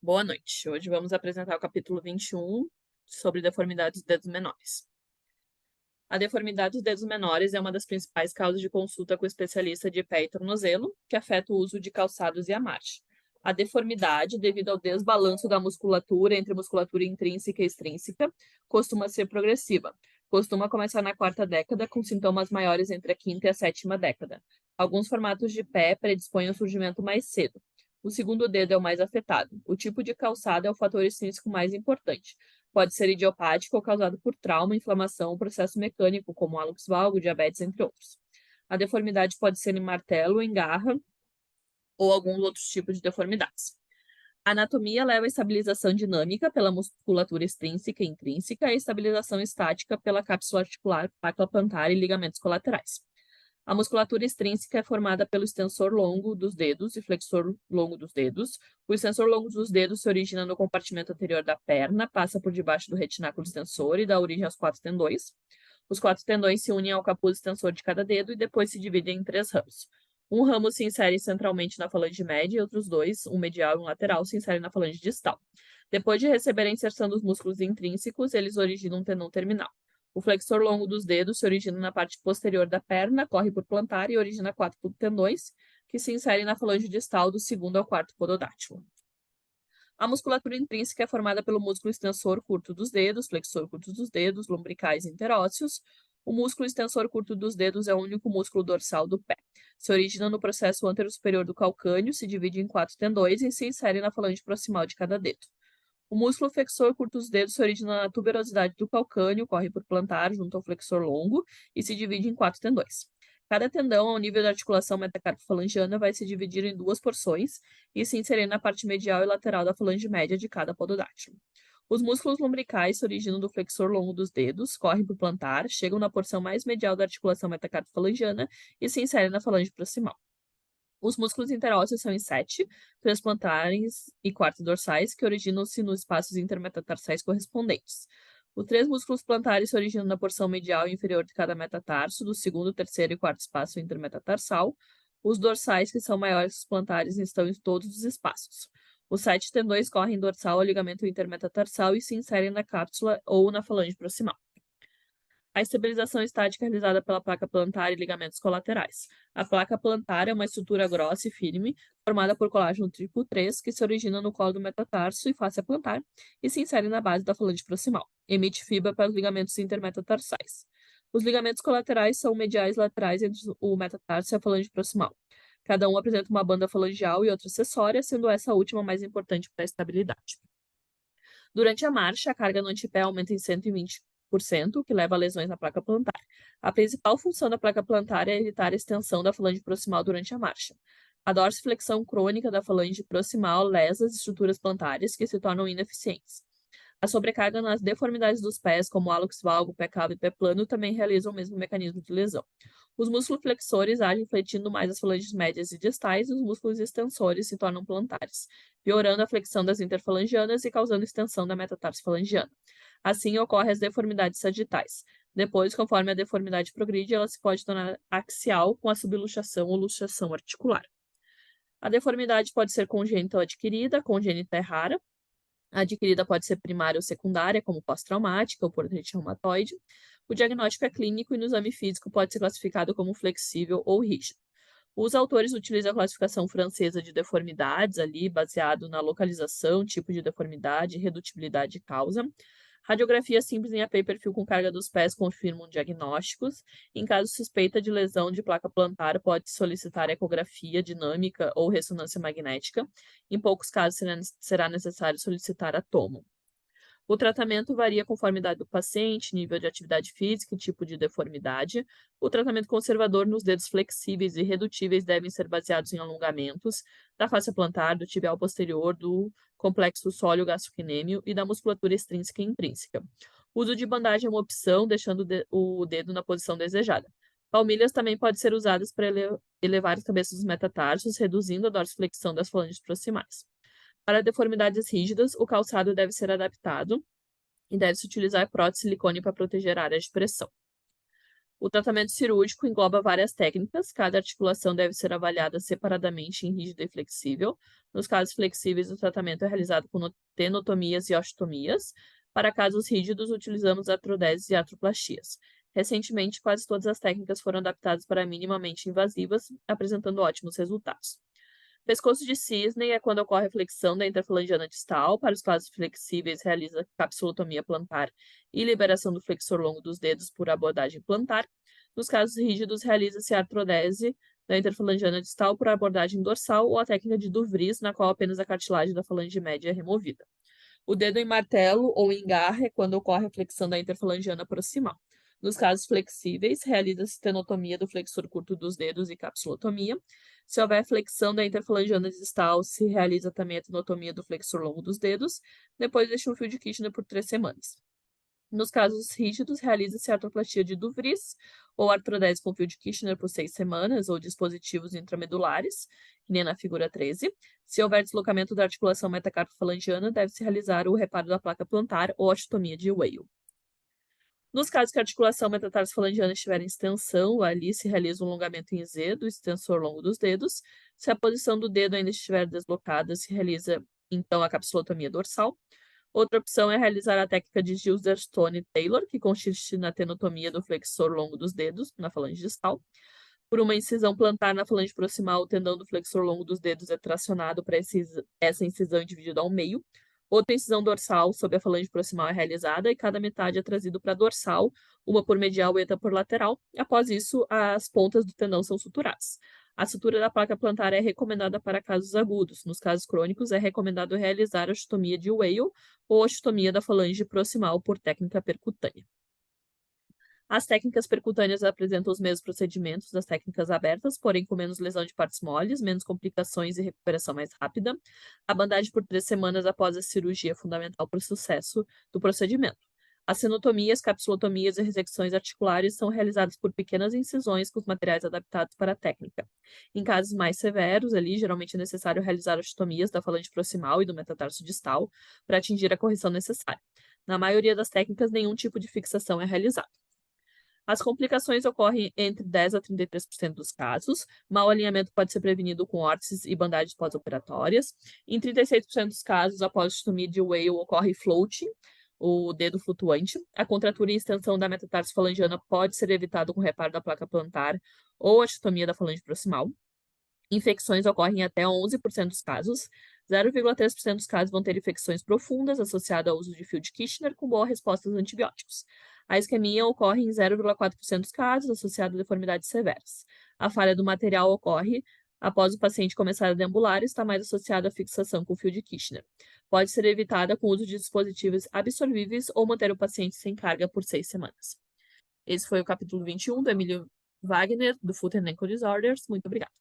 Boa noite. Hoje vamos apresentar o capítulo 21 sobre deformidades dos dedos menores. A deformidade dos dedos menores é uma das principais causas de consulta com o especialista de pé e tornozelo, que afeta o uso de calçados e a marcha. A deformidade, devido ao desbalanço da musculatura entre musculatura intrínseca e extrínseca, costuma ser progressiva. Costuma começar na quarta década, com sintomas maiores entre a quinta e a sétima década. Alguns formatos de pé predispõem ao surgimento mais cedo. O segundo dedo é o mais afetado. O tipo de calçado é o fator extrínseco mais importante. Pode ser idiopático ou causado por trauma, inflamação ou processo mecânico, como hálux valgo, diabetes, entre outros. A deformidade pode ser em martelo, em garra ou alguns outros tipos de deformidades. A anatomia leva a estabilização dinâmica pela musculatura extrínseca e intrínseca e a estabilização estática pela cápsula articular, placa plantar e ligamentos colaterais. A musculatura extrínseca é formada pelo extensor longo dos dedos e flexor longo dos dedos. O extensor longo dos dedos se origina no compartimento anterior da perna, passa por debaixo do retináculo extensor e dá origem aos quatro tendões. Os quatro tendões se unem ao capuz extensor de cada dedo e depois se dividem em três ramos. Um ramo se insere centralmente na falange média e outros dois, um medial e um lateral, se inserem na falange distal. Depois de receber a inserção dos músculos intrínsecos, eles originam um tendão terminal. O flexor longo dos dedos se origina na parte posterior da perna, corre por plantar e origina quatro tendões, que se inserem na falange distal do segundo ao quarto pododátilo. A musculatura intrínseca é formada pelo músculo extensor curto dos dedos, flexor curto dos dedos, lombricais e interósseos. O músculo extensor curto dos dedos é o único músculo dorsal do pé. Se origina no processo antero-superior do calcâneo, se divide em quatro tendões e se insere na falange proximal de cada dedo. O músculo flexor curto dos dedos se origina na tuberosidade do calcâneo, corre por plantar junto ao flexor longo e se divide em quatro tendões. Cada tendão, ao nível da articulação metacarpofalangiana, vai se dividir em duas porções e se inserir na parte medial e lateral da falange média de cada pododátilo. Os músculos lombricais se originam do flexor longo dos dedos, correm por plantar, chegam na porção mais medial da articulação metacarpofalangiana e se inserem na falange proximal. Os músculos interósseos são em 7, 3 plantares e 4 dorsais, que originam-se nos espaços intermetatarsais correspondentes. Os 3 músculos plantares se originam na porção medial e inferior de cada metatarso, do segundo, terceiro e quarto espaço intermetatarsal. Os dorsais, que são maiores que os plantares, estão em todos os espaços. Os 7 tendões correm dorsal ao ligamento intermetatarsal e se inserem na cápsula ou na falange proximal. A estabilização estática é realizada pela placa plantar e ligamentos colaterais. A placa plantar é uma estrutura grossa e firme, formada por colágeno triplo 3, que se origina no colo do metatarso e face plantar, e se insere na base da falange proximal. Emite fibra para os ligamentos intermetatarsais. Os ligamentos colaterais são mediais laterais entre o metatarso e a falange proximal. Cada um apresenta uma banda falangeal e outra acessória, sendo essa última mais importante para a estabilidade. Durante a marcha, a carga no antepé aumenta em 120%, o que leva a lesões na placa plantar. A principal função da placa plantar é evitar a extensão da falange proximal durante a marcha. A dorsiflexão crônica da falange proximal lesa as estruturas plantares, que se tornam ineficientes. A sobrecarga nas deformidades dos pés, como hálux valgo, pé cavo e pé plano, também realizam o mesmo mecanismo de lesão. Os músculos flexores agem fletindo mais as falanges médias e distais, e os músculos extensores se tornam plantares, piorando a flexão das interfalangianas e causando extensão da metatarsofalangiana. Assim, ocorrem as deformidades sagitais. Depois, conforme a deformidade progride, ela se pode tornar axial com a subluxação ou luxação articular. A deformidade pode ser congênita ou adquirida, congênita é rara. A adquirida pode ser primária ou secundária, como pós-traumática ou por artrite reumatoide. O diagnóstico é clínico e no exame físico pode ser classificado como flexível ou rígido. Os autores utilizam a classificação francesa de deformidades, ali, baseado na localização, tipo de deformidade, redutibilidade e causa. Radiografia simples em AP perfil com carga dos pés confirmam diagnósticos. Em caso suspeita de lesão de placa plantar, pode solicitar ecografia dinâmica ou ressonância magnética. Em poucos casos, será necessário solicitar a tomo. O tratamento varia conforme a idade do paciente, nível de atividade física e tipo de deformidade. O tratamento conservador nos dedos flexíveis e redutíveis devem ser baseados em alongamentos da face plantar, do tibial posterior, do complexo sóleo gastrocnêmio e da musculatura extrínseca e intrínseca. O uso de bandagem é uma opção, deixando o dedo na posição desejada. Palmilhas também podem ser usadas para elevar as cabeças dos metatarsos, reduzindo a dorsiflexão das falanges proximais. Para deformidades rígidas, o calçado deve ser adaptado e deve-se utilizar prótese silicone para proteger áreas de pressão. O tratamento cirúrgico engloba várias técnicas, cada articulação deve ser avaliada separadamente em rígida e flexível. Nos casos flexíveis, o tratamento é realizado com tenotomias e osteotomias. Para casos rígidos, utilizamos artrodeses e artroplastias. Recentemente, quase todas as técnicas foram adaptadas para minimamente invasivas, apresentando ótimos resultados. Pescoço de cisne é quando ocorre a flexão da interfalangiana distal. Para os casos flexíveis, realiza capsulotomia plantar e liberação do flexor longo dos dedos por abordagem plantar. Nos casos rígidos, realiza-se a artrodese da interfalangiana distal por abordagem dorsal ou a técnica de Duvries, na qual apenas a cartilagem da falange média é removida. O dedo em martelo ou em garra é quando ocorre a flexão da interfalangiana proximal. Nos casos flexíveis, realiza-se tenotomia do flexor curto dos dedos e capsulotomia. Se houver flexão da interfalangiana distal, se realiza também a tenotomia do flexor longo dos dedos, depois deixa um fio de Kirchner por 3 semanas. Nos casos rígidos, realiza-se a artroplastia de Duvries ou artrodese com fio de Kirchner por 6 semanas ou dispositivos intramedulares, que nem na figura 13. Se houver deslocamento da articulação metacarpofalangiana, deve-se realizar o reparo da placa plantar ou osteotomia de Weil. Nos casos que a articulação metatarsofalangiana estiver em extensão, ali se realiza um alongamento em Z do extensor longo dos dedos. Se a posição do dedo ainda estiver deslocada, se realiza então a capsulotomia dorsal. Outra opção é realizar a técnica de Gilder-Stone-Taylor, que consiste na tenotomia do flexor longo dos dedos, na falange distal. Por uma incisão plantar na falange proximal, o tendão do flexor longo dos dedos é tracionado para essa incisão dividida ao meio. Outra incisão dorsal sobre a falange proximal é realizada e cada metade é trazido para a dorsal, uma por medial e outra por lateral. Após isso, as pontas do tendão são suturadas. A sutura da placa plantar é recomendada para casos agudos. Nos casos crônicos, é recomendado realizar a osteotomia de Weil ou a osteotomia da falange proximal por técnica percutânea. As técnicas percutâneas apresentam os mesmos procedimentos das técnicas abertas, porém com menos lesão de partes moles, menos complicações e recuperação mais rápida. A bandagem por 3 semanas após a cirurgia é fundamental para o sucesso do procedimento. As senotomias, capsulotomias e ressecções articulares são realizadas por pequenas incisões com os materiais adaptados para a técnica. Em casos mais severos, geralmente é necessário realizar osteotomias da falange proximal e do metatarso distal para atingir a correção necessária. Na maioria das técnicas, nenhum tipo de fixação é realizado. As complicações ocorrem entre 10% a 33% dos casos. Mau alinhamento pode ser prevenido com órteses e bandagens pós-operatórias. Em 36% dos casos, após osteotomia de Weil, ocorre floating, o dedo flutuante. A contratura e extensão da metatarsofalangiana pode ser evitado com reparo da placa plantar ou a osteotomia da falange proximal. Infecções ocorrem em até 11% dos casos. 0,3% dos casos vão ter infecções profundas associadas ao uso de fio de Kirchner com boa resposta aos antibióticos. A isquemia ocorre em 0,4% dos casos, associada a deformidades severas. A falha do material ocorre após o paciente começar a deambular e está mais associada à fixação com fio de Kirchner. Pode ser evitada com o uso de dispositivos absorvíveis ou manter o paciente sem carga por 6 semanas. Esse foi o capítulo 21 do Emílio Wagner, do Foot and Ankle Disorders. Muito obrigada.